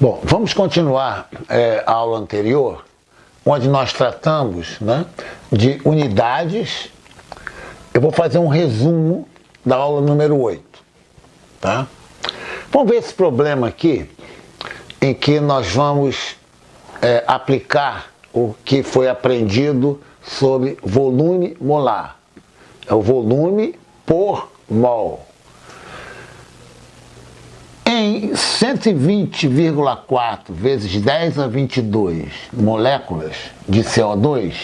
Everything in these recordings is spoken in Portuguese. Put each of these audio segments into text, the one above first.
Bom, vamos continuar a aula anterior, onde nós tratamos, né, de unidades. Eu vou fazer um resumo da aula número 8, tá? Vamos ver esse problema aqui, em que nós vamos aplicar o que foi aprendido sobre volume molar. É o volume por mol. Em 120,4 vezes 10 a 22 moléculas de CO2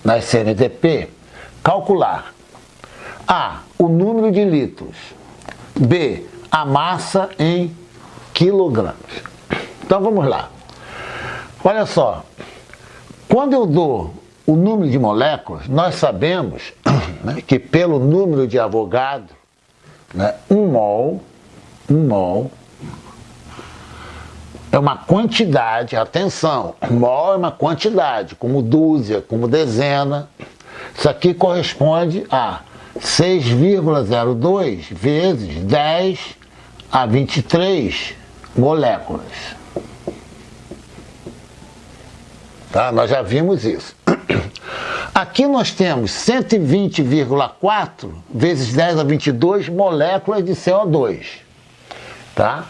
nas CNTP, calcular A. O número de litros, B. A massa em quilogramas. Então vamos lá. Olha só, quando eu dou o número de moléculas, nós sabemos, né, que pelo número de Avogadro, né, um mol é uma quantidade, atenção, mol é uma quantidade, como dúzia, como dezena. Isso aqui corresponde a 6,02 vezes 10 a 23 moléculas. Tá? Nós já vimos isso. Aqui nós temos 120,4 vezes 10 a 22 moléculas de CO2. Tá?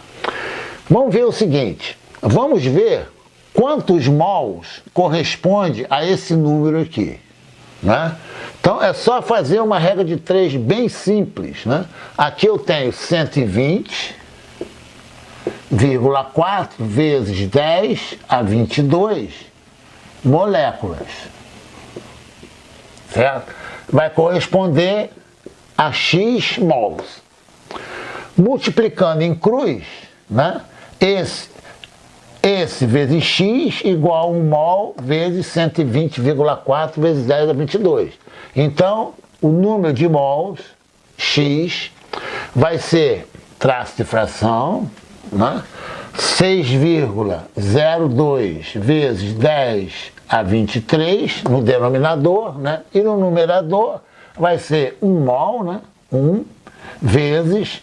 Vamos ver o seguinte, vamos ver quantos mols corresponde a esse número aqui, né? Então é só fazer uma regra de 3 bem simples, né? Aqui eu tenho 120,4 vezes 10 a 22 moléculas, certo? Vai corresponder a X mols. Multiplicando em cruz, né? Esse vezes X igual a 1 mol vezes 120,4 vezes 10 a 22. Então, o número de mols, X, vai ser, traço de fração, né? 6,02 vezes 10 a 23 no denominador, né? E no numerador vai ser 1 mol, né? 1 vezes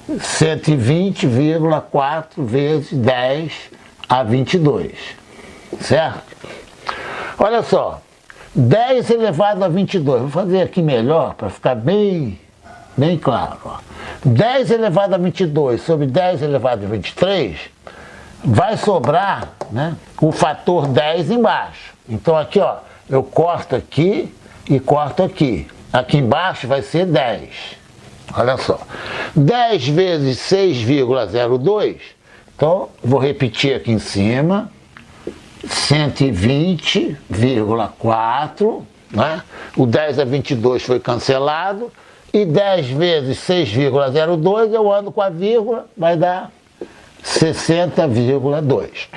120,4 vezes 10 a 22, certo? Olha só, 10 elevado a 22, vou fazer aqui melhor para ficar bem claro. Ó. 10 elevado a 22 sobre 10 elevado a 23, vai sobrar, né, o fator 10 embaixo. Então aqui, ó, eu corto aqui e corto aqui. Aqui embaixo vai ser 10. Olha só, 10 vezes 6,02, então vou repetir aqui em cima, 120,4, né? O 10 a 22 foi cancelado, e 10 vezes 6,02, eu ando com a vírgula, vai dar 60,2.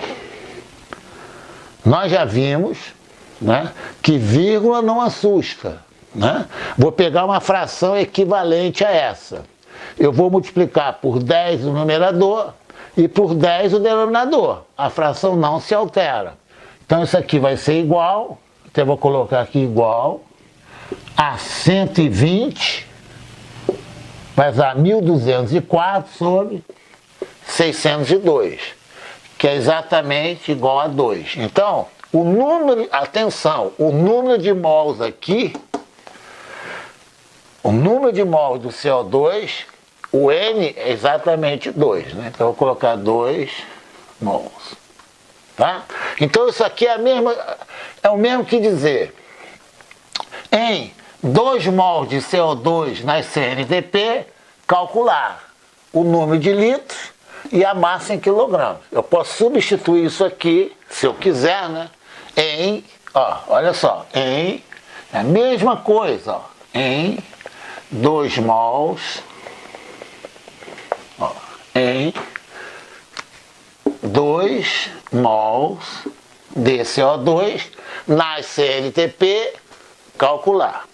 Nós já vimos, né, que vírgula não assusta. Né? Vou pegar uma fração equivalente a essa. Eu vou multiplicar por 10 o numerador e por 10 o denominador. A fração não se altera. Então isso aqui vai ser igual, então eu vou colocar aqui igual a 120, vai dar 1.204 sobre 602, que é exatamente igual a 2. Então, o número, atenção, o número de mols aqui, o número de mols do CO2, o N é exatamente 2, né? Então eu vou colocar 2 mols. Tá? Então isso aqui é o mesmo que dizer, em 2 mols de CO2 nas CNTP, calcular o número de litros e a massa em quilogramas. Eu posso substituir isso aqui, se eu quiser, né? Em, ó, olha só, em, é a mesma coisa, ó, em 2 mols, ó, em 2 mols de CO2 nas CNTP, calcular.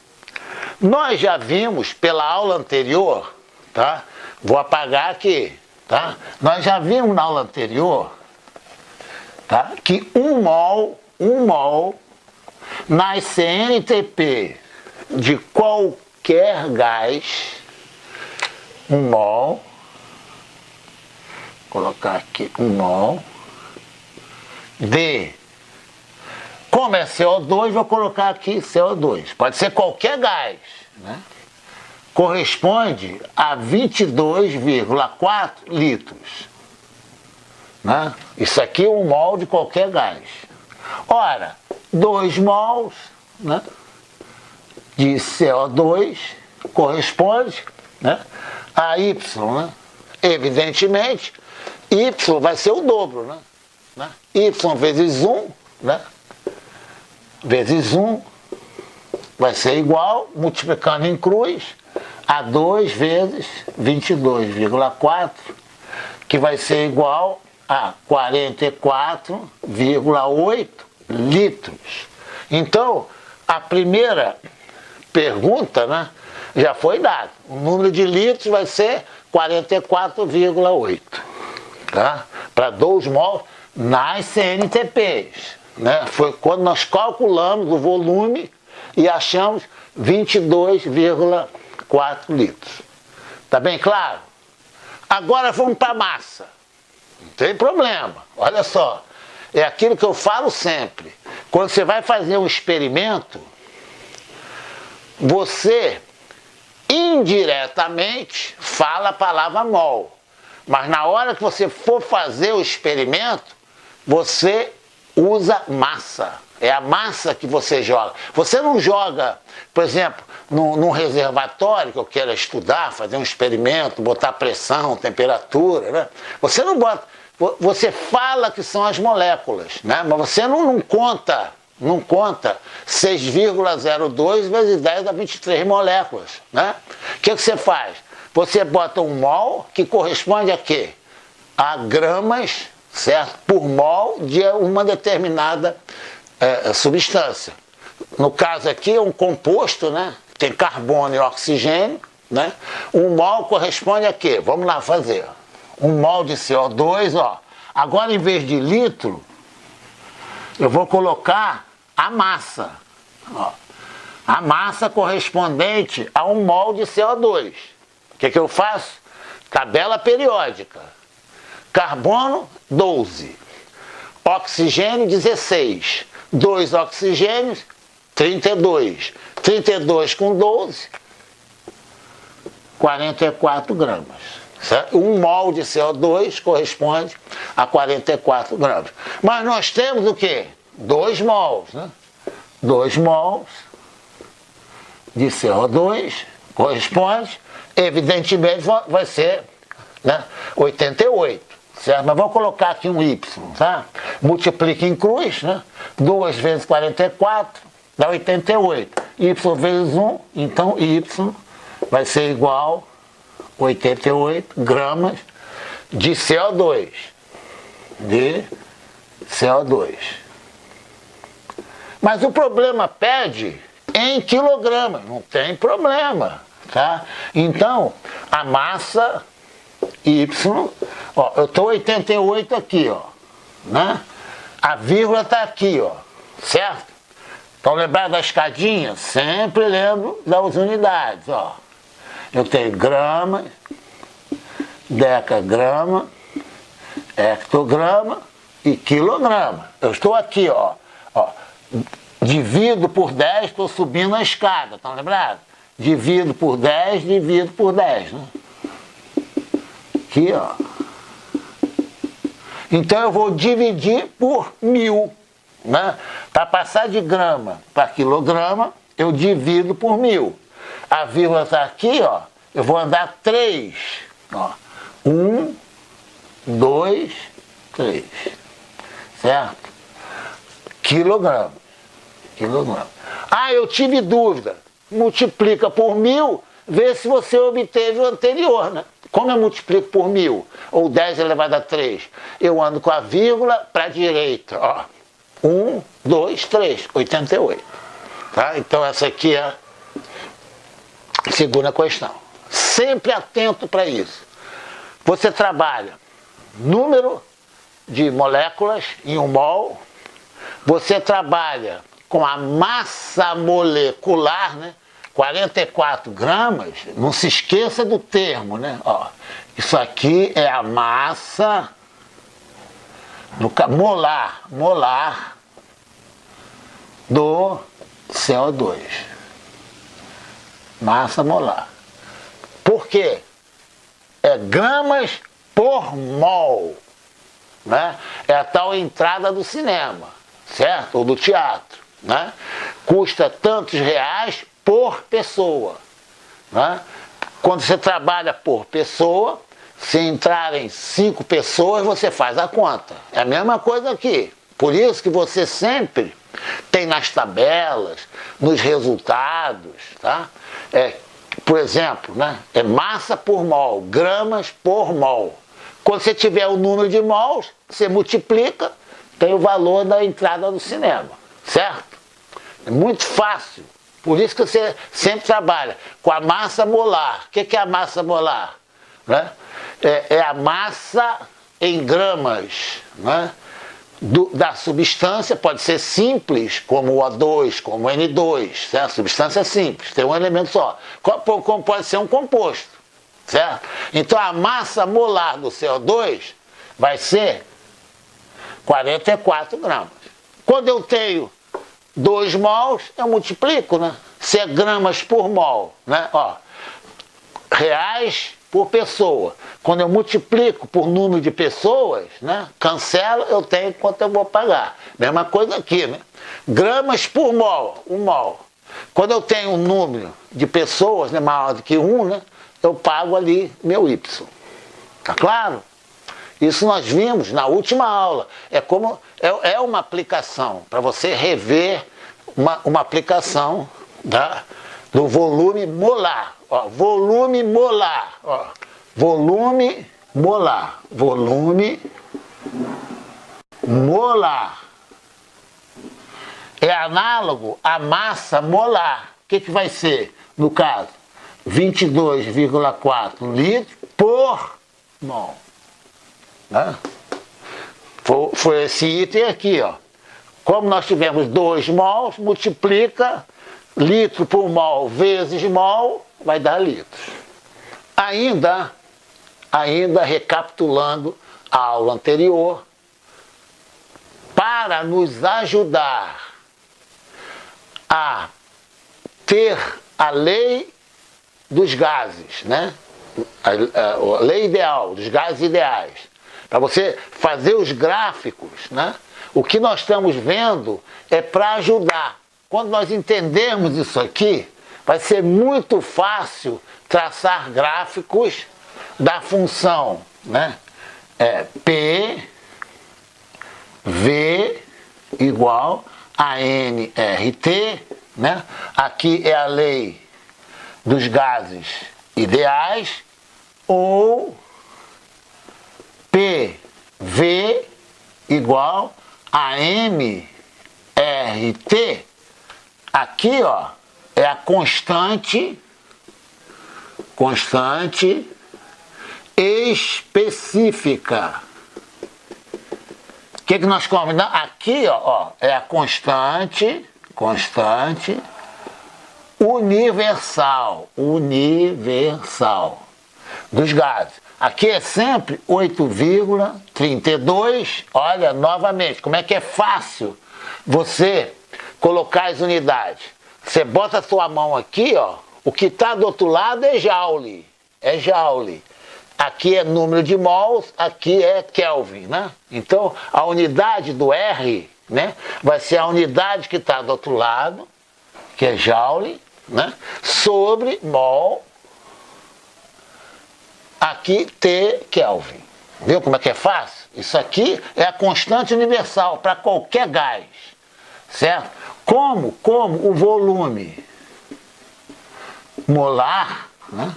Nós já vimos pela aula anterior, tá? Vou apagar aqui, tá? Nós já vimos na aula anterior, tá? Que 1 mol nas CNTP de qualquer gás, 1 mol colocar aqui 1 mol de, como é CO2, vou colocar aqui CO2, pode ser qualquer gás, né? Corresponde a 22,4 litros, né? Isso aqui é 1 mol de qualquer gás. Ora, 2 mols, né, de CO2 corresponde, né, a Y, né? Evidentemente, Y vai ser o dobro, né? Y vezes 1, né? Vezes 1 vai ser igual, multiplicando em cruz, a 2 vezes 22,4, que vai ser igual a 44,8 litros. Então, a primeira pergunta, né, já foi dada. O número de litros vai ser 44,8, tá? Para 2 mols nas CNTPs, né? Foi quando nós calculamos o volume e achamos 22,4 litros. Tá bem claro? Agora vamos para a massa. Não tem problema. Olha só, é aquilo que eu falo sempre. Quando você vai fazer um experimento, você indiretamente fala a palavra mol. Mas na hora que você for fazer o experimento, você usa massa. É a massa que você joga. Você não joga, por exemplo, num reservatório que eu quero estudar, fazer um experimento, botar pressão, temperatura, né? Você não bota, você fala que são as moléculas, né? Mas você não conta 6,02 vezes 10 a 23 moléculas, né? O que você faz? Você bota 1 mol, que corresponde a quê? A gramas, certo? Por mol de uma determinada substância. No caso aqui é um composto, né? Tem carbono e oxigênio, né? 1 mol corresponde a quê? Vamos lá fazer. 1 mol de CO2, ó. Agora, em vez de litro, eu vou colocar a massa. Ó. A massa correspondente a 1 mol de CO2. O que eu faço? Tabela periódica. Carbono, 12. Oxigênio, 16. 2 oxigênios, 32. 32 com 12, 44 gramas. Certo? 1 mol de CO2 corresponde a 44 gramas. Mas nós temos o quê? 2 mols, né? 2 mols de CO2 corresponde, evidentemente vai ser, né, 88. Certo? Mas vamos colocar aqui um Y, tá? Multiplica em cruz, né? 2 vezes 44 dá 88. Y vezes 1, então Y vai ser igual a 88 gramas de CO2. De CO2. Mas o problema pede em quilogramas, não tem problema, tá? Então, a massa Y, ó, eu estou 88 aqui, ó, né? A vírgula está aqui, ó, certo? Então, lembrar da escadinha? Sempre lembro das unidades, ó. Eu tenho grama, decagrama, hectograma e quilograma. Eu estou aqui, ó, divido por 10, estou subindo a escada, estão lembrados? Divido por 10, divido por 10, né? Aqui, ó. Então eu vou dividir por 1000, né? Para passar de grama para quilograma, eu divido por 1000. A vírgula está aqui, ó. Eu vou andar 3. Ó. 1, 2, 3. Certo? Quilograma. Quilograma. Ah, eu tive dúvida. Multiplica por 1000, vê se você obteve o anterior, né? Como eu multiplico por 1000, ou 10 elevado a 3, eu ando com a vírgula para a direita, ó. 1, 2, 3, 88. Tá? Então essa aqui é a segunda questão. Sempre atento para isso. Você trabalha número de moléculas em 1 mol, você trabalha com a massa molecular, né? 44 gramas, não se esqueça do termo, né? Ó, Isso aqui é a massa molar do CO2. Massa molar. Por quê? É gramas por mol, né? É a tal entrada do cinema, certo? Ou do teatro, né? Custa tantos reais por pessoa, né? Quando você trabalha por pessoa, se entrarem 5 pessoas, você faz a conta. É a mesma coisa aqui. Por isso que você sempre tem nas tabelas, nos resultados, tá? Por exemplo, né? É massa por mol, gramas por mol. Quando você tiver o número de mols, você multiplica, tem o valor da entrada do cinema, certo? É muito fácil. Por isso que você sempre trabalha com a massa molar. O que é a massa molar? Né? É a massa em gramas, né? Da substância, pode ser simples, como o O2, como o N2, certo? Substância simples, tem um elemento só. Como pode ser um composto, certo? Então a massa molar do CO2 vai ser 44 gramas. Quando eu tenho 2 mols, eu multiplico, né? Se é gramas por mol, né? Ó, reais por pessoa. Quando eu multiplico por número de pessoas, né? Cancelo, eu tenho quanto eu vou pagar. Mesma coisa aqui, né? Gramas por mol, 1 mol. Quando eu tenho um número de pessoas, né, maior do que 1, né? Eu pago ali meu Y. Tá claro? Isso nós vimos na última aula. É uma aplicação, para você rever uma aplicação do volume molar. Ó, volume molar. Ó, volume molar. Volume molar. É análogo à massa molar. O que vai ser, no caso? 22,4 litros por mol. Né? Foi esse item aqui, ó. Como nós tivemos 2 mols, multiplica litro por mol vezes mol, vai dar litros. Ainda recapitulando a aula anterior, para nos ajudar a ter a lei dos gases, né? A lei ideal, dos gases ideais. Para você fazer os gráficos, né? O que nós estamos vendo é para ajudar. Quando nós entendermos isso aqui, vai ser muito fácil traçar gráficos da função, né? P, V igual a nRT, né? Aqui é a lei dos gases ideais, ou PV igual a mRT. Aqui, ó, é a constante específica. O que nós combinamos? Aqui, ó, é a constante universal dos gases. Aqui é sempre 8,32. Olha, novamente, como é que é fácil você colocar as unidades. Você bota a sua mão aqui, ó, o que está do outro lado é joule. É joule. Aqui é número de mols, aqui é Kelvin, né? Então, a unidade do R, né, vai ser a unidade que está do outro lado, que é joule, né, sobre mol, aqui T Kelvin. Viu como é que é fácil? Isso aqui é a constante universal para qualquer gás, certo? Como o volume molar, né?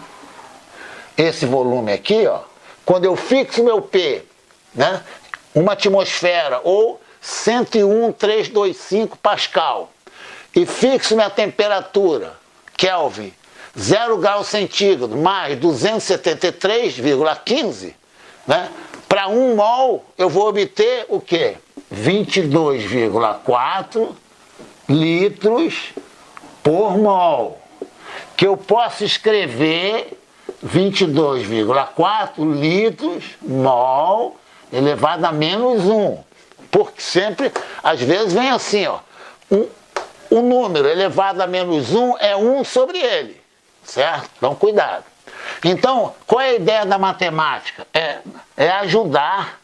Esse volume aqui, ó, quando eu fixo meu P, né, uma atmosfera ou 101,325 Pascal, e fixo minha temperatura, Kelvin, 0 graus centígrado mais 273,15, né? Para 1 mol eu vou obter o quê? 22,4 litros por mol, que eu posso escrever 22,4 litros mol elevado a menos 1. Porque sempre, às vezes vem assim, ó, o número elevado a menos 1 é 1 sobre ele, certo? Então, cuidado. Então, qual é a ideia da matemática? É ajudar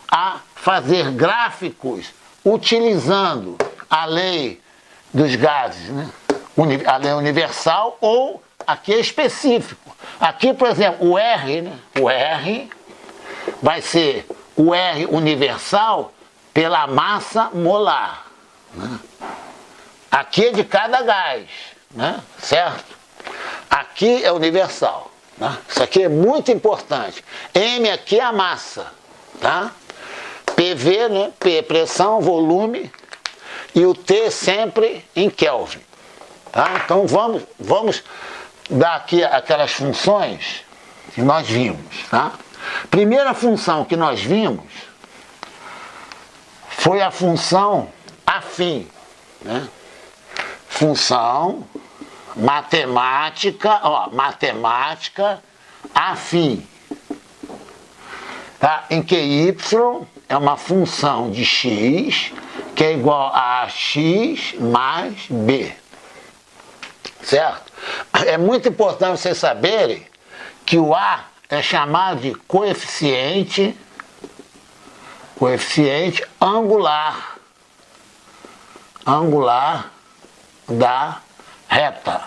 a fazer gráficos utilizando a lei dos gases, né? A lei universal ou aqui é específico. Aqui, por exemplo, o R, né? O R vai ser o R universal pela massa molar, né? Aqui é de cada gás, né? Certo? Aqui é universal, né? Isso aqui é muito importante. M aqui é a massa, tá? PV, né? P, pressão, volume, e o T sempre em Kelvin, tá? Então vamos dar aqui aquelas funções que nós vimos, tá? Primeira função que nós vimos foi a função afim, né? Função matemática, ó, matemática afim, tá? Em que y é uma função de x que é igual a x mais b, certo? É muito importante vocês saberem que o a é chamado de coeficiente angular da reta,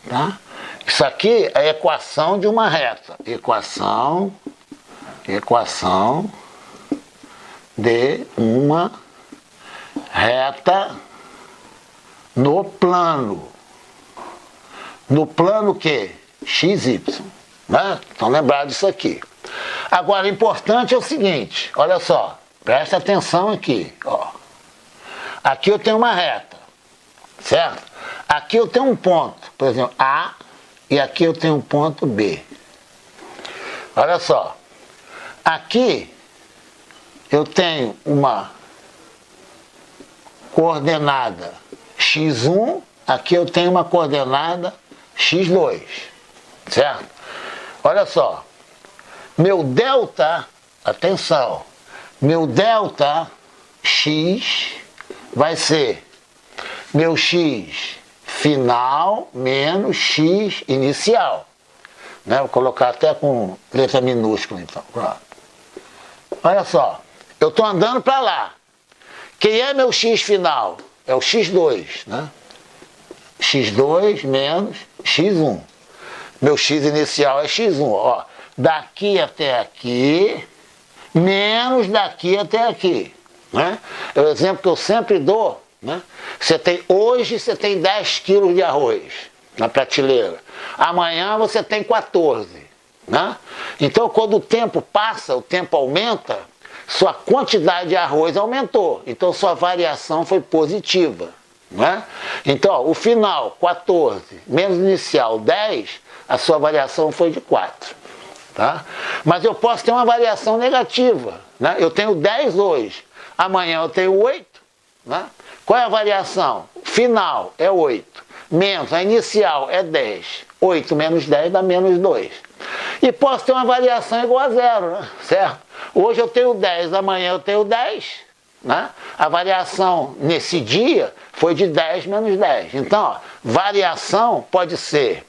tá? Isso aqui é a equação de uma reta, equação de uma reta no plano que? XY, né? Então lembrado disso aqui. Agora, o importante é o seguinte, olha só, presta atenção aqui, ó. Aqui eu tenho uma reta, certo? Aqui eu tenho um ponto, por exemplo, A, e aqui eu tenho um ponto B. Olha só, aqui eu tenho uma coordenada x1, aqui eu tenho uma coordenada x2, certo? Olha só, meu delta, atenção, meu delta x vai ser meu x final menos x inicial, né? Vou colocar até com letra minúscula então, pronto. Olha só, eu estou andando para lá. Quem é meu x final? É o x2, né? x2 menos x1. Meu x inicial é x1, ó. Daqui até aqui, menos daqui até aqui, né? É o exemplo que eu sempre dou, né? Hoje você tem 10 quilos de arroz na prateleira. Amanhã você tem 14, né? Então, quando o tempo passa, o tempo aumenta, sua quantidade de arroz aumentou. Então, sua variação foi positiva, né? Então, ó, o final, 14, menos inicial, 10, a sua variação foi de 4. Tá? Mas eu posso ter uma variação negativa, né? Eu tenho 10 hoje, amanhã eu tenho 8, né? Qual é a variação? Final é 8, menos a inicial é 10, 8 menos 10 dá menos 2. E posso ter uma variação igual a 0, né? Certo? Hoje eu tenho 10, amanhã eu tenho 10, né? A variação nesse dia foi de 10 menos 10. Então, ó, variação pode ser,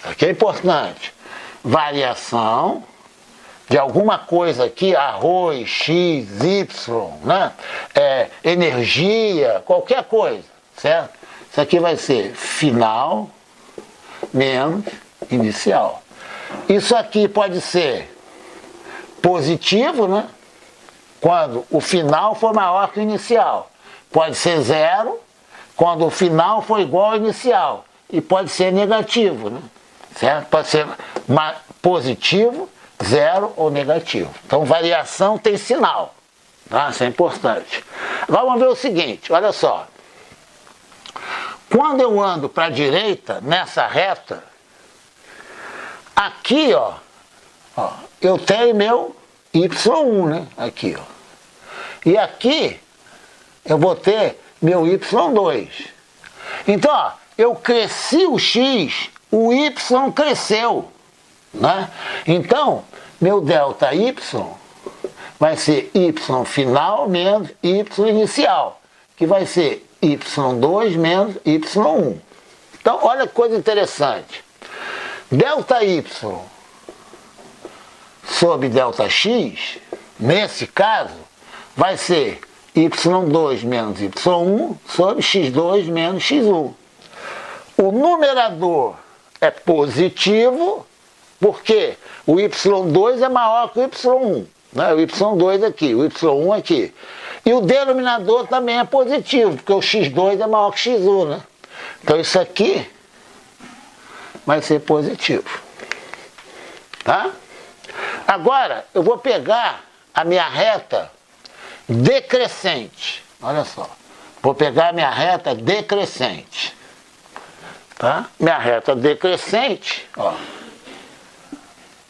aqui é importante, variação de alguma coisa aqui, arroz, x, y, né? Energia, qualquer coisa, certo? Isso aqui vai ser final menos inicial. Isso aqui pode ser positivo, né? Quando o final for maior que o inicial. Pode ser 0, quando o final for igual ao inicial. E pode ser negativo, né? Certo? Pode ser positivo, 0 ou negativo. Então, variação tem sinal, tá? Isso é importante. Agora vamos ver o seguinte, olha só. Quando eu ando para a direita, nessa reta, aqui, ó, eu tenho meu y1, né? Aqui, ó. E aqui, eu vou ter meu y2. Então, ó, eu cresci o x, o y cresceu, né? Então, meu ΔY vai ser y final menos y inicial, que vai ser y2 menos y1. Então, olha que coisa interessante. ΔY sobre ΔX, nesse caso, vai ser y2 menos y1 sobre x2 menos x1. O numerador é positivo, porque o y2 é maior que o y1. Né? O y2 aqui, o y1 aqui. E o denominador também é positivo, porque o x2 é maior que x1. Né? Então isso aqui vai ser positivo. Tá? Agora eu vou pegar a minha reta decrescente. Olha só. Vou pegar a minha reta decrescente. Tá? Minha reta decrescente, ó.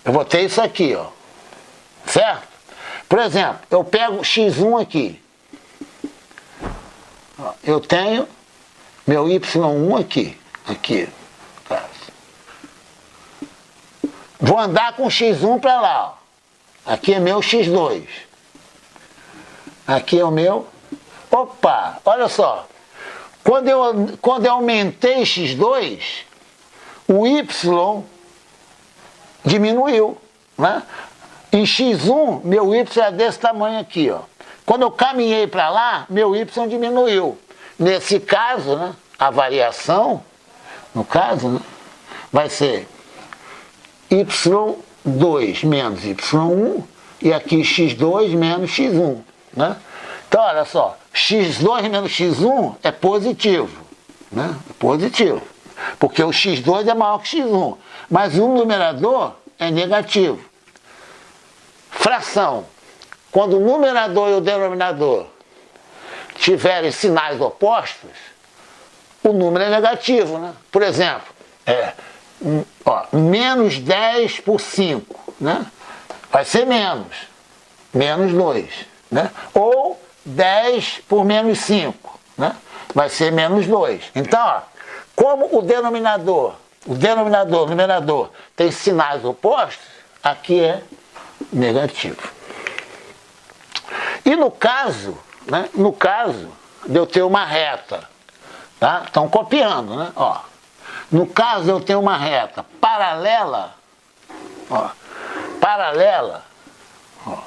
Eu vou ter isso aqui, ó. Certo? Por exemplo, eu pego x1 aqui. Ó, eu tenho meu y1 aqui. Aqui. Tá. Vou andar com x1 para lá, ó. Aqui é meu x2. Aqui é o meu... Opa! Olha só. Quando eu aumentei x2, o y diminuiu, né? Em x1, meu y é desse tamanho aqui, ó. Quando eu caminhei para lá, meu y diminuiu. Nesse caso, né, a variação, no caso, né, vai ser y2 menos y1 e aqui x2 menos x1, né? Então, olha só, x2 menos x1 é positivo, né? É positivo, porque o x2 é maior que x1, mas o numerador é negativo. Fração, quando o numerador e o denominador tiverem sinais opostos, o número é negativo, né? Por exemplo, menos 10 por 5, né? Vai ser menos 2, né? Ou 10 por menos 5, né? Vai ser menos 2. Então, ó, como o denominador, o numerador tem sinais opostos, aqui é negativo. E no caso, né? No caso de eu ter uma reta, tá? Estão copiando, né? Ó, no caso eu tenho uma reta paralela, ó, paralela, ó.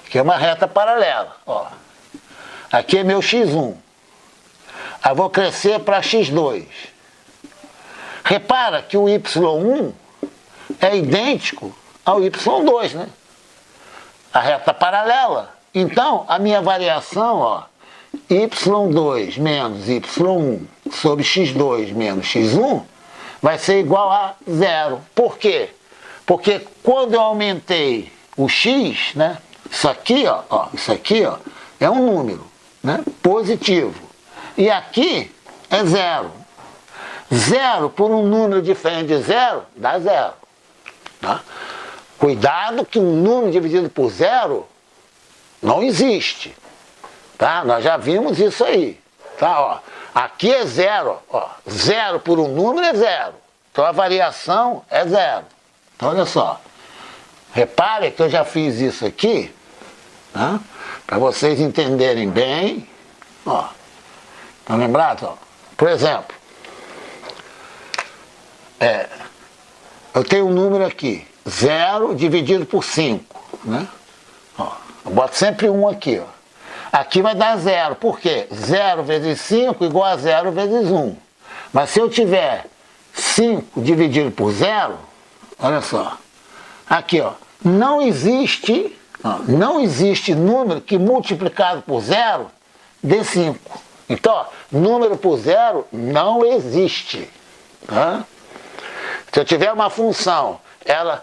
Aqui é uma reta paralela, ó. Aqui é meu x1. Aí vou crescer para x2. Repara que o y1 é idêntico ao y2, né? A reta paralela. Então, a minha variação, ó, y2 menos y1 sobre x2 menos x1 vai ser igual a zero. Por quê? Porque quando eu aumentei o x, né? Isso aqui, ó, isso aqui, ó, é um número, né, positivo. E aqui é zero. Zero por um número diferente de zero, dá zero. Tá? Cuidado que um número dividido por zero não existe. Tá? Nós já vimos isso aí. Tá? Ó, aqui é zero. Ó. Zero por um número é zero. Então a variação é zero. Então olha só. Repare que eu já fiz isso aqui, tá? Para vocês entenderem bem. Ó. Estão lembrados? Ó? Por exemplo, eu tenho um número aqui, 0 dividido por 5. Né? Ó, eu boto sempre 1 aqui. Ó. Aqui vai dar 0. Por quê? 0 vezes 5 igual a 0 vezes 1. Mas se eu tiver 5 dividido por 0, olha só. Aqui, ó. Não existe número que multiplicado por 0 dê 5. Então, ó, número por 0 não existe. Tá? Se eu tiver uma função,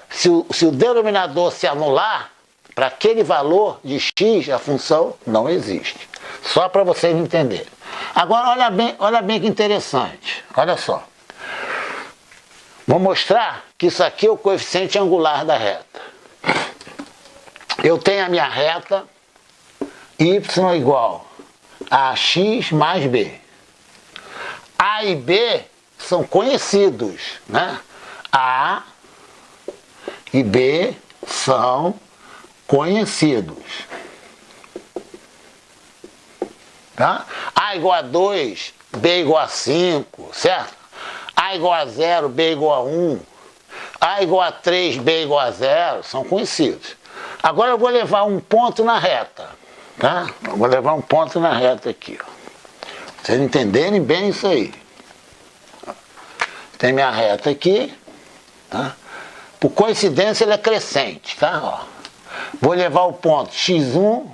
se o denominador se anular, para aquele valor de x, a função não existe. Só para vocês entenderem. Agora, olha bem que interessante. Olha só. Vou mostrar que isso aqui é o coeficiente angular da reta. Eu tenho a minha reta y igual a x mais b. A e b são conhecidos, né? A e B são conhecidos. Tá? A igual a 2, B igual a 5, certo? A igual a 0, B igual a 1. A igual a 3, B igual a 0, são conhecidos. Agora eu vou levar um ponto na reta, tá? Eu vou levar um ponto na reta aqui, ó. Pra vocês entenderem bem isso aí. Tem minha reta aqui, tá? Por coincidência ele é crescente, tá? Ó. Vou levar o ponto x1,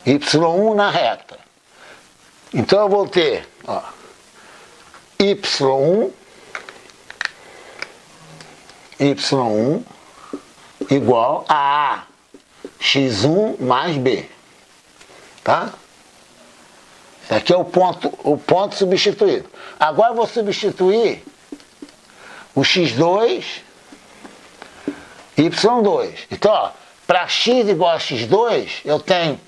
y1 na reta. Então eu vou ter, ó, y1 igual a x1 mais b, tá? Esse aqui é o ponto substituído. Agora eu vou substituir o x2, y2. Então, ó, para x igual a x2, eu tenho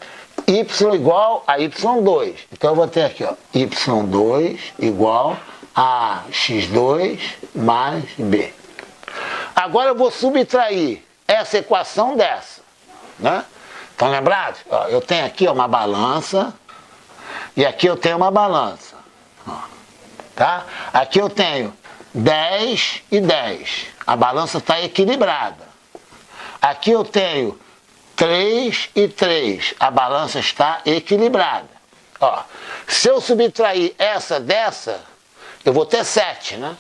y igual a y2. Então eu vou ter aqui, ó, y2 igual a x2 mais b. Agora eu vou subtrair essa equação dessa, né? Estão lembrados? Ó, eu tenho aqui uma balança e aqui eu tenho uma balança. Ó, tá? Aqui eu tenho 10 e 10. A balança está equilibrada. Aqui eu tenho 3 e 3. A balança está equilibrada. Ó, se eu subtrair essa dessa, eu vou ter 7, né?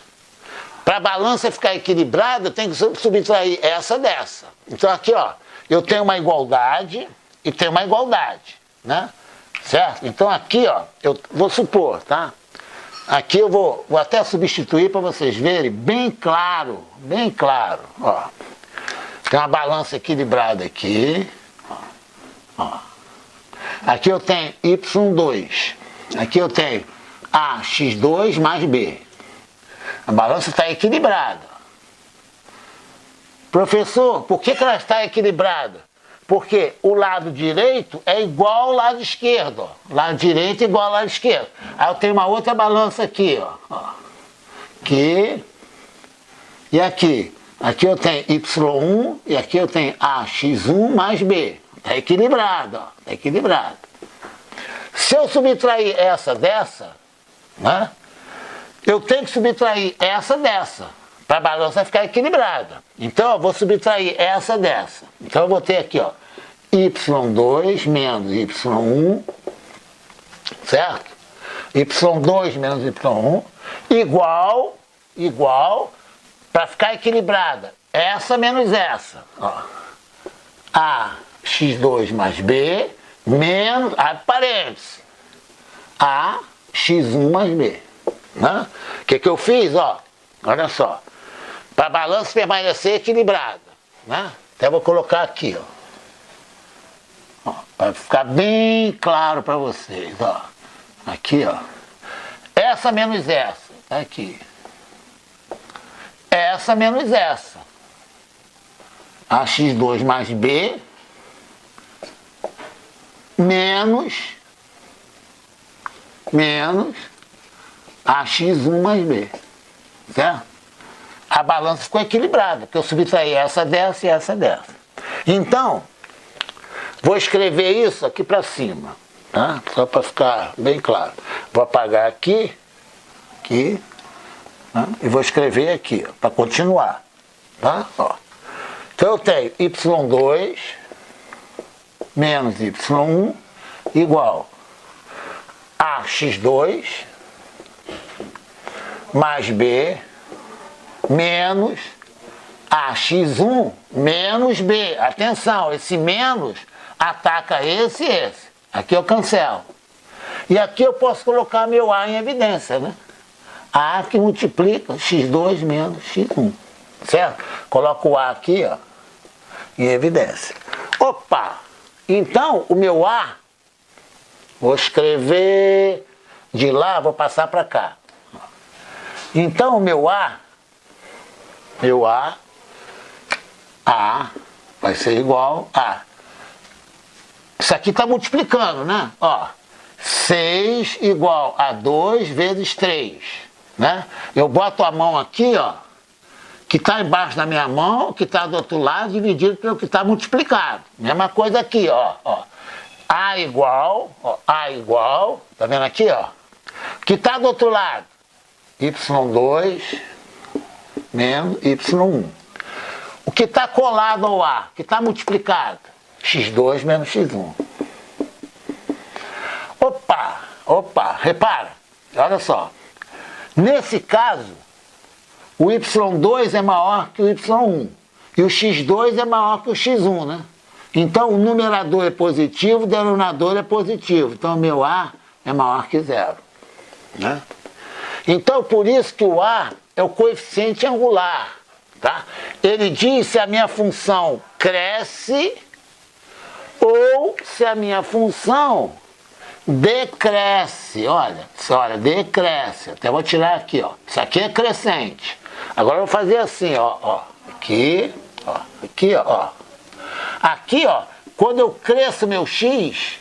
Para a balança ficar equilibrada, eu tenho que subtrair essa dessa. Então aqui, ó, eu tenho uma igualdade e tenho uma igualdade, né? Certo? Então aqui, ó, eu vou supor, tá? Aqui eu vou até substituir para vocês verem bem claro, ó. Tem uma balança equilibrada aqui, ó. Aqui eu tenho y2, aqui eu tenho a x2 mais b. A balança está equilibrada. Professor, por que ela está equilibrada? Porque o lado direito é igual ao lado esquerdo. Ó. Lado direito é igual ao lado esquerdo. Aí eu tenho uma outra balança aqui, ó. Aqui e aqui. Aqui eu tenho y1 e aqui eu tenho a x1 mais b. Está equilibrado, ó. Está equilibrado. Se eu subtrair essa dessa, né? Eu tenho que subtrair essa dessa, para a balança ficar equilibrada. Então, eu vou subtrair essa dessa. Então, eu vou ter aqui, ó, y2 menos y1, certo? y2 menos y1 igual, para ficar equilibrada, essa menos essa. Ó, a x2 mais b menos, parênteses, a x1 mais b. Né? O que eu fiz? Ó, olha só, para a balança permanecer equilibrada, né? Até vou colocar aqui, ó, para ficar bem claro para vocês, ó. Aqui, ó, essa menos essa, tá aqui, essa menos essa, a x2 mais b menos a x1 mais b, certo? A balança ficou equilibrada, porque eu subtraí essa dessa e essa dessa. Então, vou escrever isso aqui para cima, tá? Só para ficar bem claro. Vou apagar aqui, tá? E vou escrever aqui, para continuar, tá? Ó. Então eu tenho y2 menos y1 igual a x2 mais b menos a x1 menos b. Atenção, esse menos ataca esse e esse. Aqui eu cancelo. E aqui eu posso colocar meu a em evidência, né? A que multiplica x2 menos x1. Certo? Coloco o a aqui, ó, em evidência. Opa! Então, o meu a, vou escrever de lá, vou passar para cá. Então, o meu A vai ser igual a... Isso aqui está multiplicando, né? Ó, 6 igual a 2 vezes 3, né? Eu boto a mão aqui, ó, que está embaixo da minha mão, que está do outro lado, dividido pelo que está multiplicado. Mesma coisa aqui, ó. A igual, tá vendo aqui, ó? Que está do outro lado? Y2 menos Y1. O que está colado ao A, que está multiplicado? X2 menos X1. Opa, repara, olha só. Nesse caso, o Y2 é maior que o Y1 e o X2 é maior que o X1, né? Então o numerador é positivo, o denominador é positivo. Então o meu A é maior que zero, né? Então por isso que o A é o coeficiente angular, tá? Ele diz se a minha função cresce ou se a minha função decresce. Olha, decresce. Até vou tirar aqui, ó. Isso aqui é crescente. Agora eu vou fazer assim, ó. Aqui, ó. Aqui, ó, quando eu cresço meu X,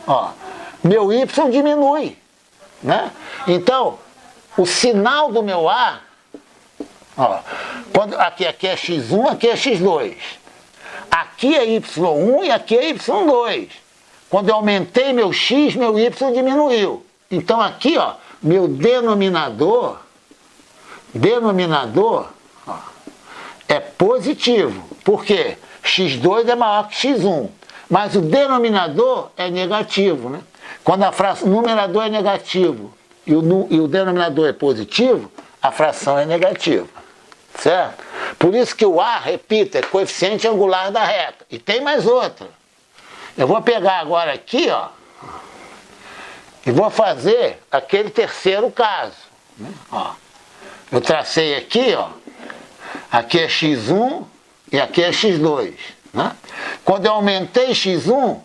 ó, meu Y diminui, né? Então, o sinal do meu A, ó, aqui é X1, aqui é X2. Aqui é Y1 e aqui é Y2. Quando eu aumentei meu X, meu Y diminuiu. Então aqui, ó, meu denominador, ó, é positivo. Por quê? X2 é maior que X1. Mas o denominador é negativo, né? Quando o numerador é negativo e o denominador é positivo, a fração é negativa. Certo? Por isso que o A, repito, é coeficiente angular da reta. E tem mais outra. Eu vou pegar agora aqui, ó, e vou fazer aquele terceiro caso, né? Ó, eu tracei aqui, ó, aqui é X1 e aqui é X2, né? Quando eu aumentei X1,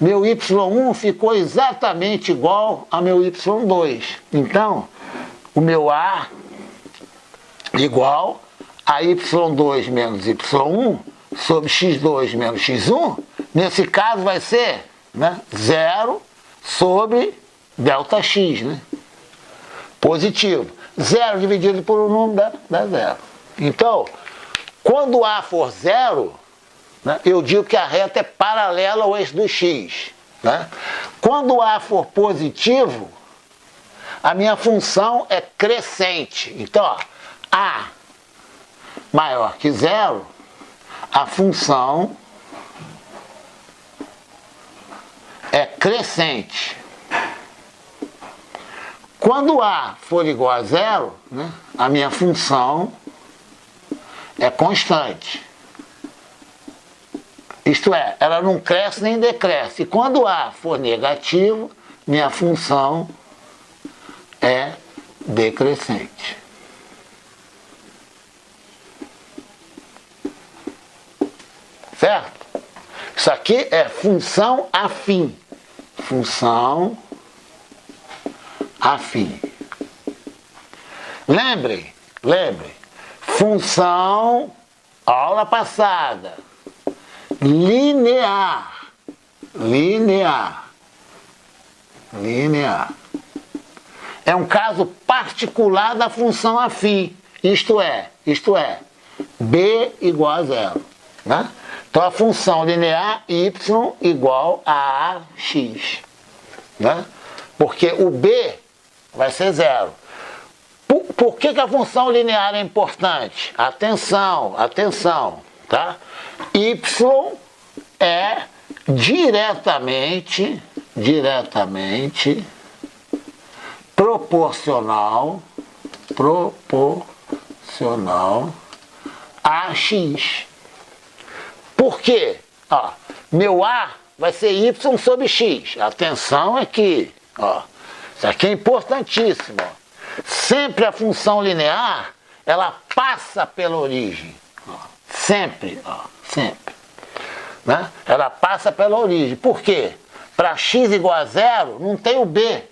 meu Y1 ficou exatamente igual ao meu Y2. Então, o meu A igual a Y2 menos Y1 sobre X2 menos X1, nesse caso vai ser, né, 0 sobre ΔX, né? Positivo. 0 dividido por um número dá 0. Então, quando A for 0, né, eu digo que a reta é paralela ao eixo do X. Né? Quando A for positivo, a minha função é crescente. Então, ó, A maior que 0, a função é crescente. Quando A for igual a 0, né, a minha função é constante. Isto é, ela não cresce nem decresce. E quando A for negativo, minha função é decrescente. Certo? Isso aqui é função afim. Função afim. Lembre, função, aula passada, linear. É um caso particular da função afim. Isto é, B igual a 0. Né? Então a função linear y igual a ax. Né? Porque o B vai ser 0. Por que a função linear é importante? Atenção, tá? Y é diretamente proporcional a x. Por quê? Ó, meu A vai ser y sobre x. Atenção aqui, ó. Isso aqui é importantíssimo. Ó. Sempre a função linear, ela passa pela origem. Ó. Sempre. Né? Ela passa pela origem. Por quê? Para x igual a 0, não tem o B.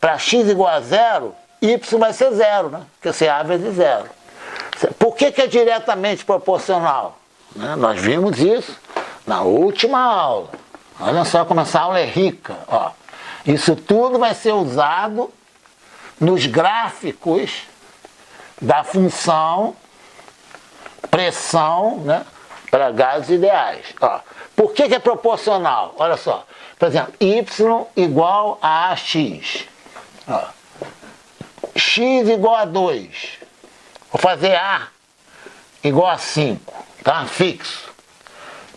Para x igual a 0, y vai ser 0, né? Porque você A vezes 0. Por que é diretamente proporcional? Né? Nós vimos isso na última aula. Olha só como essa aula é rica. Ó. Isso tudo vai ser usado nos gráficos da função pressão, né, para gases ideais. Ó, por que é proporcional? Olha só, por exemplo, y igual a AX. Ó, x igual a 2. Vou fazer A igual a 5, tá? Fixo.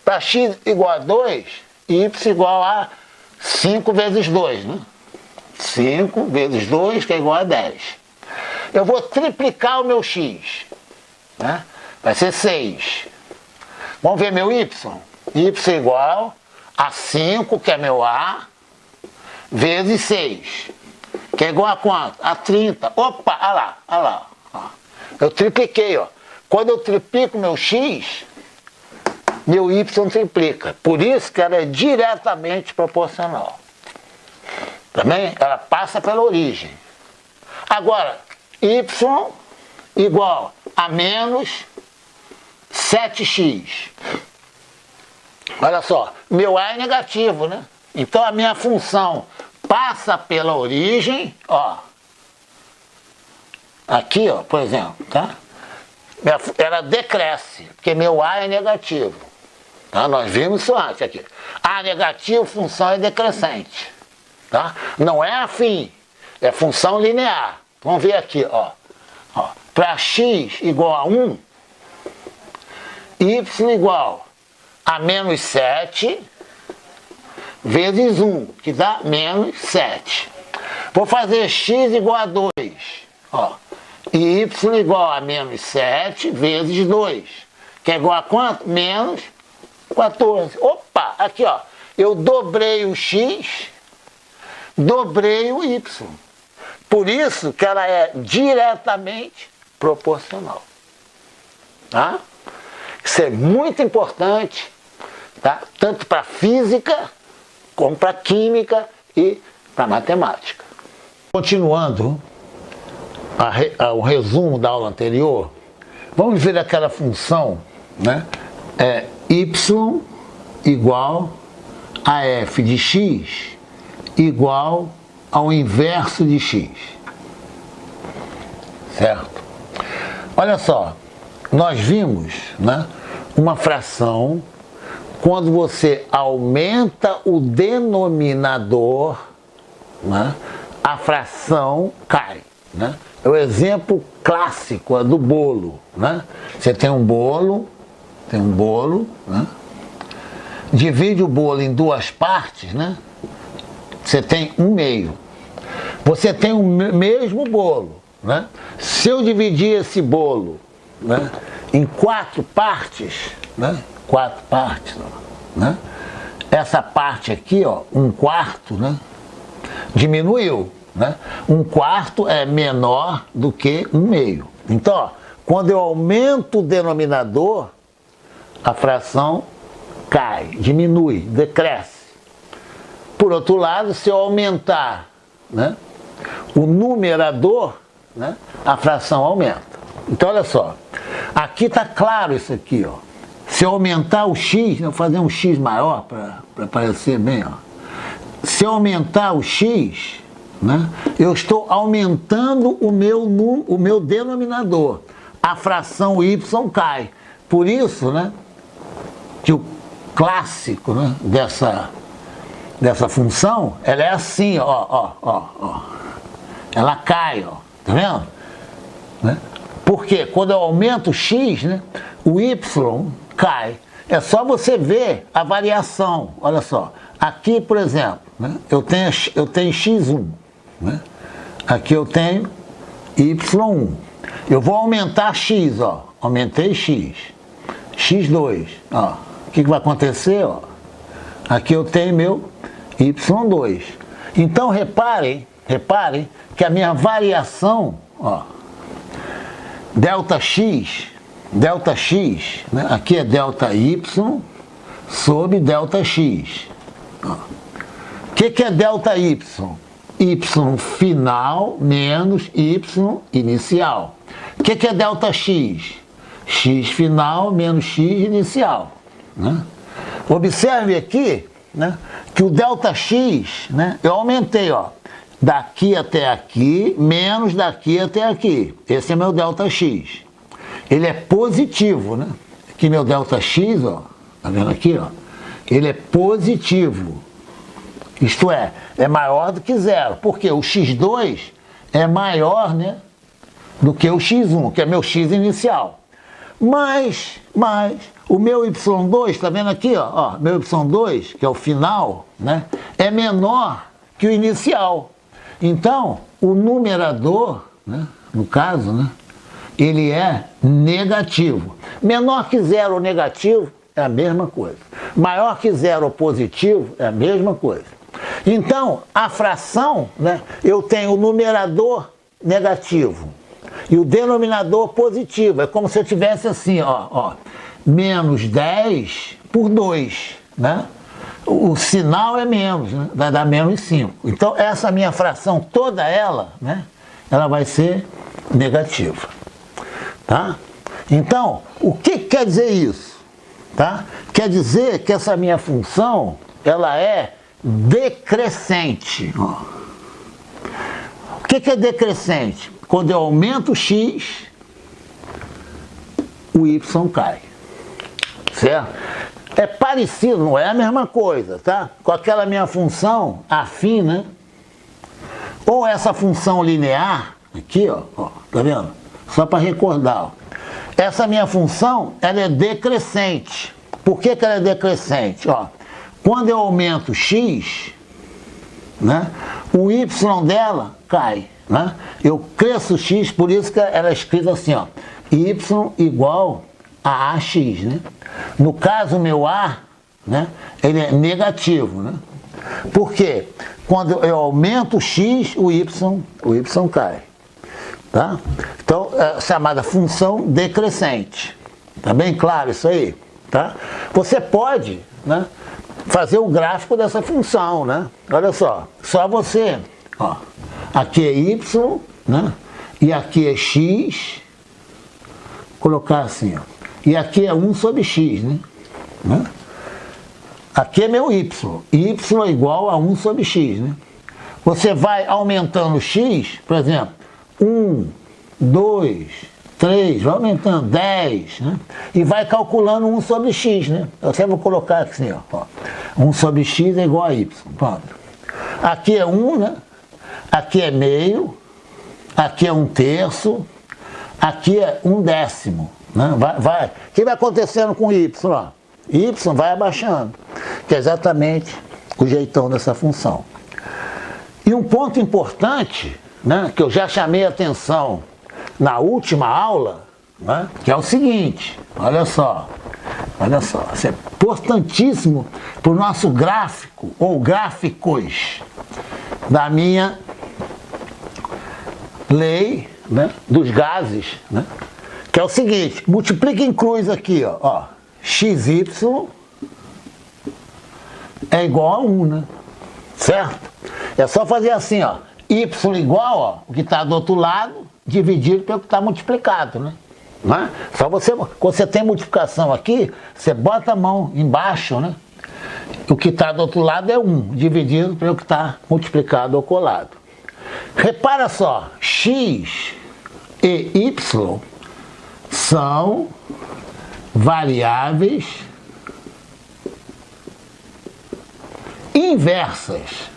Para x igual a 2, y igual a 5 vezes 2, né? 5 vezes 2, que é igual a 10. Eu vou triplicar o meu x, né? Vai ser 6. Vamos ver meu y? Y igual a 5, que é meu A, vezes 6, que é igual a quanto? A 30. Opa, olha lá, olha lá. Ó. Eu tripliquei, ó. Quando eu triplico meu x, meu y triplica. Por isso que ela é diretamente proporcional. Também ela passa pela origem. Agora, y igual a menos 7x. Olha só, meu A é negativo, né? Então a minha função passa pela origem, ó. Aqui, ó, por exemplo, tá? Ela decresce, porque meu A é negativo. Tá? Nós vimos isso antes aqui. A negativo, função é decrescente. Tá? Não é afim, é função linear. Vamos ver aqui, ó. Ó. Para x igual a 1, y igual a menos 7 vezes 1, que dá menos 7. Vou fazer x igual a 2, ó. E y igual a menos 7 vezes 2, que é igual a quanto? Menos 14. Opa, aqui ó, eu dobrei o x, dobrei o y. Por isso que ela é diretamente proporcional. Tá? Isso é muito importante, tá? Tanto para física, como para química e para matemática. Continuando o resumo da aula anterior, vamos ver aquela função, né? Y igual a f de x igual ao inverso de x. Certo? Olha só, nós vimos, né, uma fração, quando você aumenta o denominador, né, a fração cai. Né? É o exemplo clássico do bolo. Né? Você tem um bolo, né? Divide o bolo em duas partes, né? Você tem um meio. Você tem o mesmo bolo, né? Se eu dividir esse bolo, né, em 4 partes, né? 4 partes, né? Essa parte aqui, ó, 1/4, né? Diminuiu, né? 1/4 é menor do que 1/2. Então, ó, quando eu aumento o denominador, a fração cai, diminui, decresce. Por outro lado, se eu aumentar, né, o numerador, né, a fração aumenta. Então, olha só, aqui está claro isso aqui, ó. Se eu aumentar o x, eu vou fazer um x maior para parecer bem, ó. Se eu aumentar o x, né, eu estou aumentando o meu denominador. A fração y cai. Por isso, né, que o clássico, né, dessa função, ela é assim, ó. Ela cai, ó. Tá vendo? Né? Porque quando eu aumento o x, né, o y cai. É só você ver a variação. Olha só. Aqui, por exemplo, né, eu tenho x1. Né? Aqui eu tenho y1. Eu vou aumentar x, ó. Aumentei x. x2, ó. O que vai acontecer, ó? Aqui eu tenho meu y2. Então reparem que a minha variação, ó, ΔX, né? Aqui é ΔY sobre ΔX. O que é ΔY? Y final menos Y inicial. O que é ΔX? X final menos X inicial. Né? Observe aqui, né, que o ΔX, né, eu aumentei, ó, daqui até aqui, menos daqui até aqui. Esse é meu ΔX. Ele é positivo, né? Aqui meu ΔX, ó, tá vendo aqui, ó? Ele é positivo. Isto é maior do que zero. Porque o x2 é maior, né, do que o x1, que é meu x inicial. Mas o meu y2, tá vendo aqui, ó, meu y2, que é o final, né, é menor que o inicial. Então, o numerador, né, no caso, né, ele é negativo. Menor que zero ou negativo é a mesma coisa. Maior que zero ou positivo é a mesma coisa. Então, a fração, né, eu tenho o numerador negativo e o denominador positivo. É como se eu tivesse assim, ó, menos 10 por 2, né? O sinal é menos, né? Vai dar menos 5. Então, essa minha fração, toda ela, né, ela vai ser negativa. Tá? Então, o que quer dizer isso? Tá? Quer dizer que essa minha função, ela é decrescente. Ó. O que é decrescente? Quando eu aumento o x, o y cai. Certo? É parecido, não é a mesma coisa, tá? Com aquela minha função afim, né? Ou essa função linear, aqui, ó, tá vendo? Só para recordar, ó. Essa minha função, ela é decrescente. Por que ela é decrescente? Ó, quando eu aumento x, né, o y dela cai. Né? Eu cresço x, por isso que ela é escrita assim, ó, y igual a ax. Né? No caso, o meu a, né, ele é negativo. Né? Por quê? Quando eu aumento x, o y cai. Tá? Então, é chamada função decrescente. Tá bem claro isso aí? Tá? Você pode, né, fazer o gráfico dessa função, né? Olha só você, ó, aqui é y, né? E aqui é x, colocar assim, ó, e aqui é 1 sobre x, né? Aqui é meu y é igual a 1 sobre x, né? Você vai aumentando x, por exemplo, 1, 2, 3, vai aumentando, 10, né? E vai calculando 1 sobre x, né? Eu sempre vou colocar assim, ó. 1 sobre x é igual a y. Pronto. Aqui é 1, né? Aqui é meio, aqui é 1/3, aqui é 1/10. Né? Vai. O que vai acontecendo com y? Ó? Y vai abaixando, que é exatamente o jeitão dessa função. E um ponto importante, né, que eu já chamei a atenção na última aula, né, que é o seguinte, olha só, isso é importantíssimo para o nosso gráfico, ou gráficos, da minha lei, né, dos gases, né, que é o seguinte, multiplica em cruz aqui, ó, xy é igual a 1, né, certo? É só fazer assim, ó, y igual, ó, o que está do outro lado, dividido pelo que está multiplicado, né? Não é? Só quando você tem multiplicação aqui, você bota a mão embaixo, né? O que está do outro lado é 1, dividido pelo que está multiplicado ou colado. Repara só, x e y são variáveis inversas.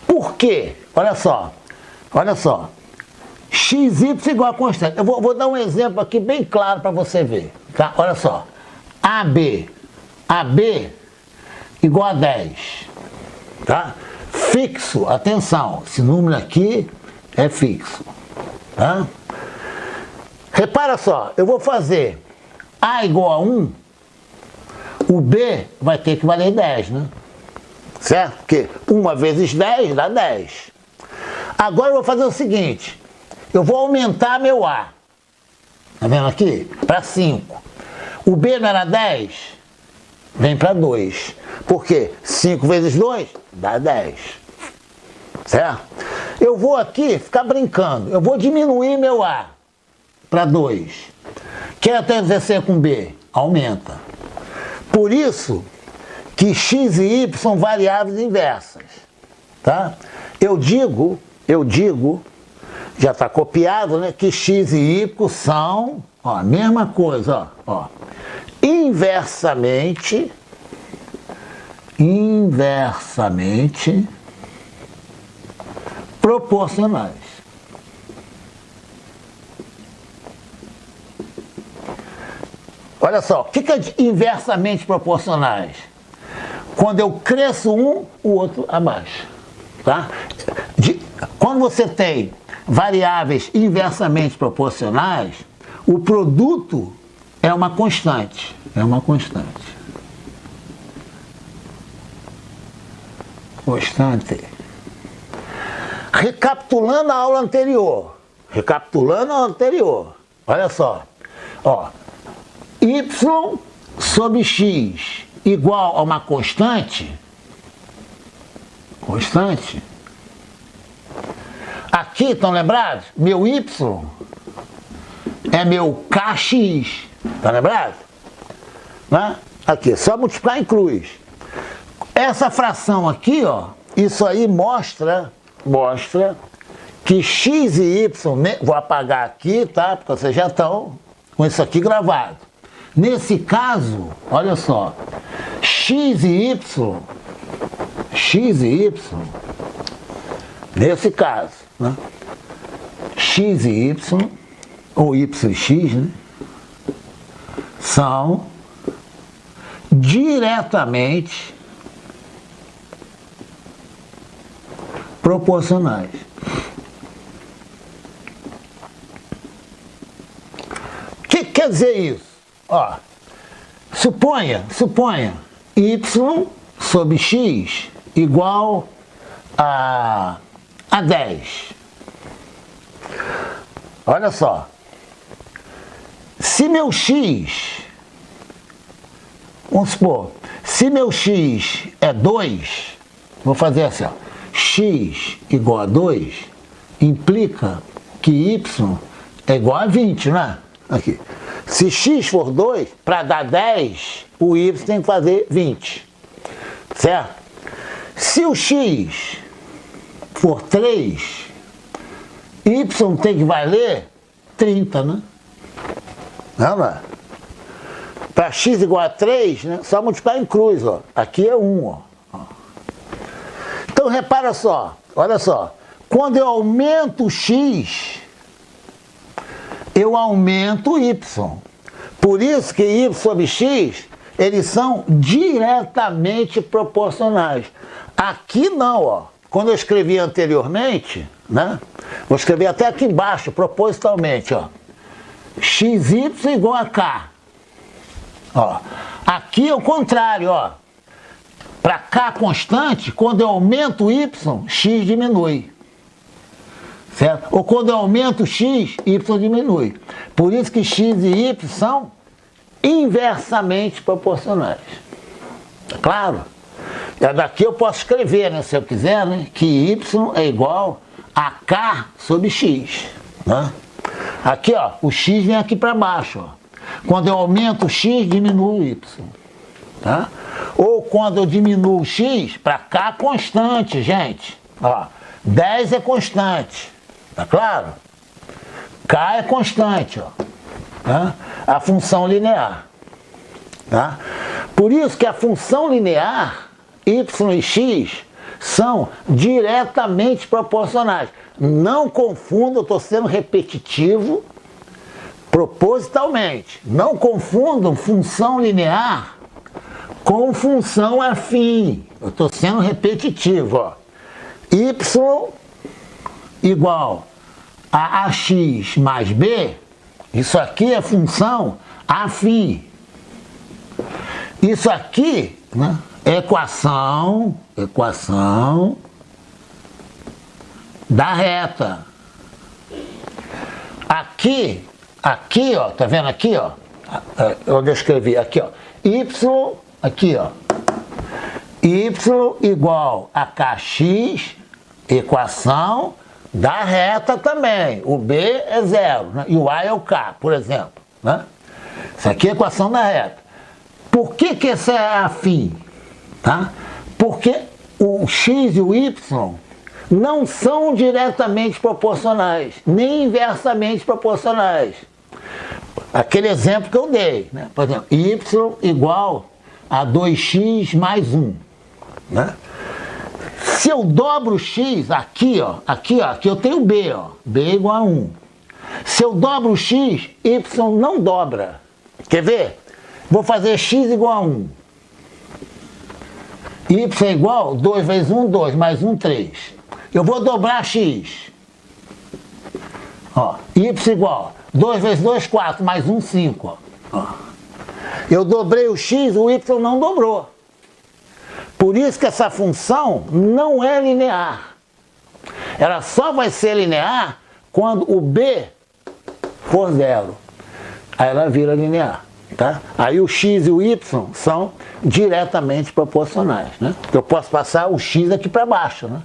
Por quê? Olha só, xy igual a constante. Eu vou dar um exemplo aqui bem claro para você ver, tá? Olha só, AB igual a 10, tá? Fixo, atenção, esse número aqui é fixo, tá? Repara só, eu vou fazer A igual a 1, o B vai ter que valer 10, né? Certo? Porque 1 vezes 10 dá 10. Agora eu vou fazer o seguinte, eu vou aumentar meu A, tá vendo aqui? Para 5. O B não era 10? Vem para 2. Por quê? 5 vezes 2 dá 10. Certo? Eu vou aqui ficar brincando, eu vou diminuir meu A para 2. Quer acontecer com B? Aumenta. Por isso que x e y são variáveis inversas, tá? Eu digo, já está copiado, né, que x e y são, ó, a mesma coisa, ó, inversamente proporcionais. Olha só, o que é inversamente proporcionais? Quando eu cresço um, o outro abaixa, tá? Quando você tem variáveis inversamente proporcionais, o produto é uma constante. Constante. Recapitulando a aula anterior. Olha só. Ó, y sobre x igual a uma constante. Aqui, estão lembrados? Meu y é meu kx. Tá lembrado? Né? Aqui, só multiplicar em cruz. Essa fração aqui, ó, isso aí mostra que x e y, vou apagar aqui, tá? Porque vocês já estão com isso aqui gravado. Nesse caso, olha só, x e y, nesse caso, né? X e y, ou y e x, né? São diretamente proporcionais. O que quer dizer isso? Ó, suponha y sobre x igual a 10. Olha só, se meu x, vamos supor, se meu x é 2, vou fazer assim, ó, x igual a 2, implica que y é igual a 20, né? Aqui. Se x for 2, para dar 10, o y tem que fazer 20, certo? Se o x for 3, y tem que valer 30, né? Não é? Para x igual a 3, né? Só multiplicar em cruz, ó. Aqui é 1, ó. Então, repara só, olha só. Quando eu aumento x, eu aumento y. Por isso que y sobre x, eles são diretamente proporcionais. Aqui não, ó. Quando eu escrevi anteriormente, né? Vou escrever até aqui embaixo, propositalmente, ó. xy igual a k. Ó. Aqui é o contrário, ó. Para k constante, quando eu aumento y, x diminui. Certo? Ou quando eu aumento x, y diminui. Por isso que x e y são inversamente proporcionais. Tá claro? Daqui eu posso escrever, né, se eu quiser, né, que y é igual a k sobre x. Né? Aqui, ó, o x vem aqui para baixo. Ó. Quando eu aumento o x, diminui o y. Tá? Ou quando eu diminuo o x, para k constante, gente. Ó, 10 é constante. Tá claro? K é constante, ó. Tá? A função linear. Tá? Por isso que a função linear, y e x, são diretamente proporcionais. Não confunda, eu estou sendo repetitivo propositalmente. Não confundam função linear com função afim. Eu estou sendo repetitivo, ó. Y igual a ax mais b, isso aqui é função afim. Isso aqui, né, é equação da reta. Aqui, ó, tá vendo aqui, ó? Eu escrevi aqui, ó. Y, aqui, ó. Y igual a kx, equação da reta também. O b é 0, né? E o a é o k, por exemplo. Né? Isso aqui é a equação da reta. Por que essa é afim? tá? Porque o x e o y não são diretamente proporcionais, nem inversamente proporcionais. Aquele exemplo que eu dei, né? Por exemplo, y igual a 2x mais 1. Né? Se eu dobro o x aqui, ó, aqui eu tenho b, ó, b igual a 1. Se eu dobro o x, y não dobra. Quer ver? Vou fazer x igual a 1. Y é igual 2 vezes 1, 2, mais 1, 3. Eu vou dobrar x. Ó, y igual 2 vezes 2, 4, mais 1, 5. Ó. Eu dobrei o x, o y não dobrou. Por isso que essa função não é linear. Ela só vai ser linear quando o b for 0. Aí ela vira linear. Tá? Aí o x e o y são diretamente proporcionais. Né? Eu posso passar o x aqui para baixo. Né?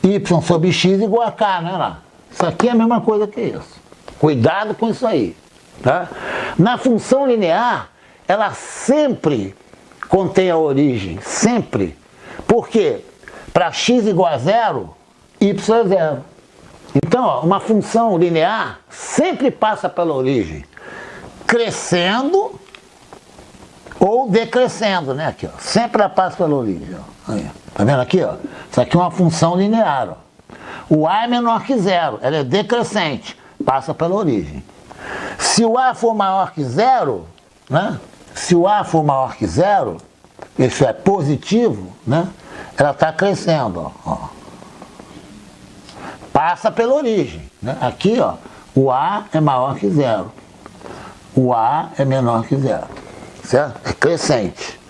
Y sobre x igual a k, né? Lá. Isso aqui é a mesma coisa que isso. Cuidado com isso aí. Tá? Na função linear, ela sempre contém a origem. Sempre. Por quê? Para x igual a 0, y é 0. Então, ó, uma função linear sempre passa pela origem. Crescendo ou decrescendo, né? Aqui, ó. Sempre ela passa pela origem. Ó. Aí, tá vendo aqui, ó? Isso aqui é uma função linear, ó. O a é menor que 0, ela é decrescente, passa pela origem. Se o a for maior que 0, né? Se o a for maior que 0, isso é positivo, né? Ela está crescendo, ó. Passa pela origem, né? Aqui, ó, o a é maior que 0. O a é menor que 0. Certo? É crescente.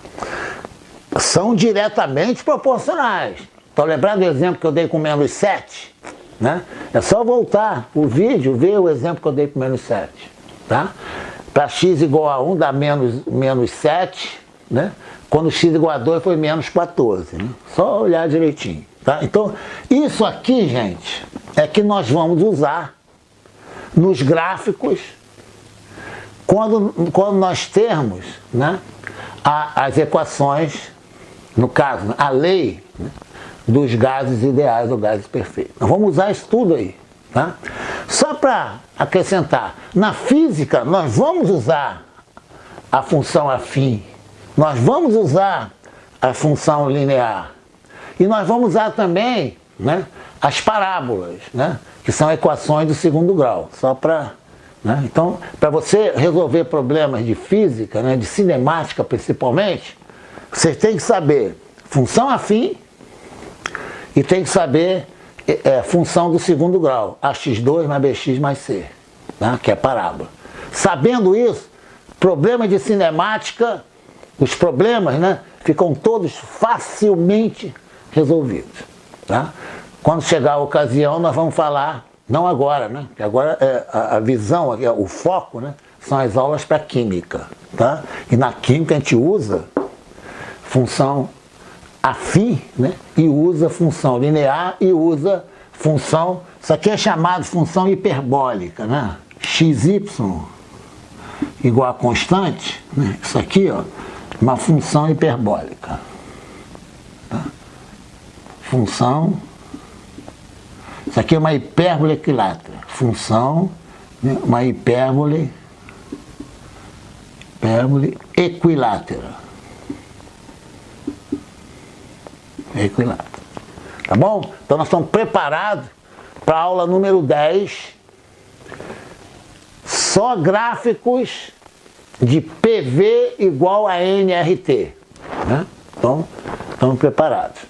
São diretamente proporcionais. Estão lembrando do exemplo que eu dei com menos 7? Né? É só voltar o vídeo, ver o exemplo que eu dei com menos 7. Tá? Para x igual a 1 dá menos 7. Né? Quando x igual a 2 foi menos 14. Né? Só olhar direitinho. Tá? Então, isso aqui, gente, é que nós vamos usar nos gráficos quando nós termos, né, as equações, no caso, a lei, né, dos gases ideais ou gases perfeitos. Nós vamos usar isso tudo aí. Tá? Só para acrescentar, na física nós vamos usar a função afim, nós vamos usar a função linear. E nós vamos usar também, né, as parábolas, né, que são equações do segundo grau. Só para, né, então, para você resolver problemas de física, né, de cinemática principalmente, você tem que saber função afim e tem que saber função do segundo grau, ax2 mais bx mais c, né, que é parábola. Sabendo isso, problema de cinemática, os problemas, né, ficam todos facilmente resolvidos. Tá? Quando chegar a ocasião, nós vamos falar, não agora, né? Porque agora a visão, o foco, né, são as aulas para química. Tá? E na química a gente usa função afim, né, e usa função linear e usa função, isso aqui é chamado de função hiperbólica, né? xy igual a constante, né? Isso aqui, ó, uma função hiperbólica. Tá? Função, isso aqui é uma hipérbole equilátera, função, né, uma hipérbole equilátera. Equilátero. Tá bom? Então nós estamos preparados para a aula número 10. Só gráficos de PV igual a nRT. Né? Então, estamos preparados.